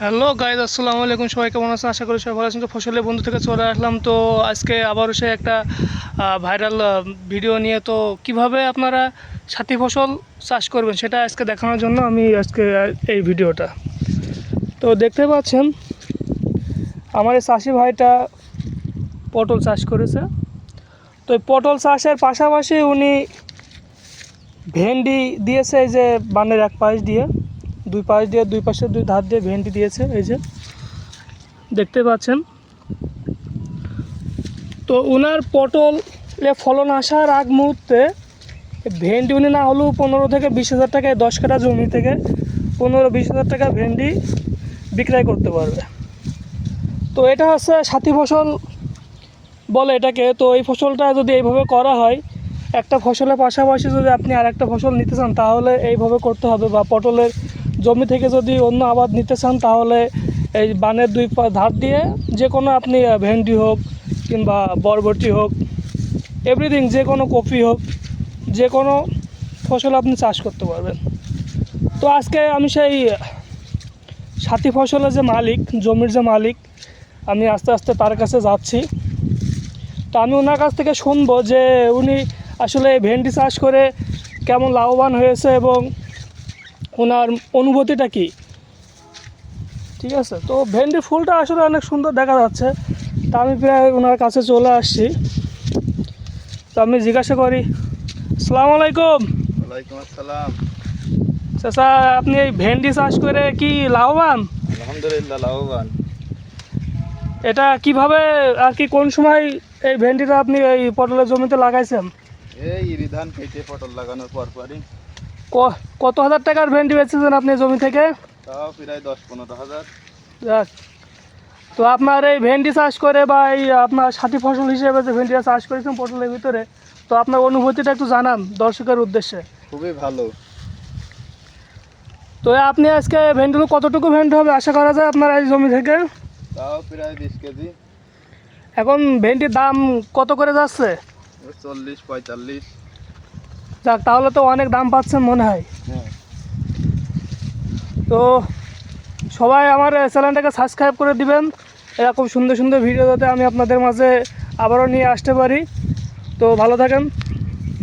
Hello guys, আসসালামু আলাইকুম। সবাই কেমন আছেন? আশা করি সবাই ভালো আছেন। তো ফসলের বন্ধু থেকে চলে আসলাম। তো আজকে আবারও সে একটা ভাইরাল ভিডিও নিয়ে, তো কিভাবে আপনারা সাথী ফসল চাষ করবেন সেটা আজকে দেখানোর জন্য আমি আজকে এই ভিডিওটা। তো দেখতে পাচ্ছেন আমার এই চাষি ভাইটা পটল চাষ করেছে। তো এই পটল চাষের পাশাপাশি উনি ভেন্ডি দিয়েছে, এই যে বানের এক পাশ দিয়ে, দুই পাশে দুই ধার দিয়ে ভেন্ডি দিয়েছে, এই যে দেখতে পাচ্ছেন। তো ওনার পটলে ফলন আসার আগ মুহূর্তে ভেন্ডি উনি না হলেও 15 থেকে 20 হাজার টাকায় 10 কাঠা জমি থেকে 15-20 হাজার টাকা ভেন্ডি বিক্রয় করতে পারবে। তো এটা হচ্ছে সাথী ফসল বলে এটাকে। তো এই ফসলটা যদি এইভাবে করা হয়, একটা ফসলের পাশাপাশি যদি আপনি আর একটা ফসল নিতে চান তাহলে এইভাবে করতে হবে, বা পটলের জমি থেকে যদি অন্য আবাদ নিতে চান তাহলে এই বানের দুই ধার দিয়ে যে কোনো আপনি ভেন্ডি হোক কিংবা বরবটি হোক, এভরিথিং, যে কোনো কপি হোক, যে কোনো ফসল আপনি চাষ করতে পারবেন। তো আজকে আমি সেই সাথী ফসলের যে মালিক, জমির যে মালিক, আমি আস্তে আস্তে তার কাছে যাচ্ছি। তো আমি ওনার কাছ থেকে শুনবো যে উনি আসলে ভেন্ডি চাষ করে কেমন লাভবান হয়েছে এবং ওনার অনুভূতিটা কী। ঠিক আছে, তো ভেন্ডির ফুলটা আসলে অনেক সুন্দর দেখা যাচ্ছে। তা আমি প্রায় ওনার কাছে চলে আসছি। তো আমি জিজ্ঞাসা করি, আসসালামু আলাইকুম। ওয়ালাইকুম আসসালাম। চাচা, আপনি এই ভেন্ডি চাষ করে কি লাভবান? আলহামদুলিল্লাহ লাভবান। এটা কিভাবে আর কি কোন সময় এই ভেন্ডিটা আপনি এই পটলের জমিতে লাগাইছেন? এই ইরি ধান কেটে পটল লাগানোর পরই কত হাজার টাকার ভেন্ডি বেচেছেন আপনি জমি থেকে? তাও প্রায় 10-15 হাজার। যাক, তো আপনার এই ভেন্ডি চাষ করে বা এই আপনার সাথী ফসল হিসেবে যে ভেন্ডিটা চাষ করেছেন পটলের ভিতরে, তো আপনার অনুভূতিটা একটু জানান দর্শকের উদ্দেশ্যে। খুবই ভালো। তো আপনি আজকে ভেন্ডিগুলো কতটুকু ভেন্ডি হবে আশা করা যায় আপনার এই জমি থেকে? তাও প্রায় 20 কেজি। এখন ভেন্ডির দাম কত করে যাচ্ছে? 40-45। যাক, তাহলে তো অনেক দাম পাচ্ছেন মনে হয়। হ্যাঁ। তো সবাই আমার চ্যানেলটাকে সাবস্ক্রাইব করে দিবেন, এরকম সুন্দর সুন্দর ভিডিও যাতে আমি আপনাদের মাঝে আবারও নিয়ে আসতে পারি। তো ভালো থাকেন।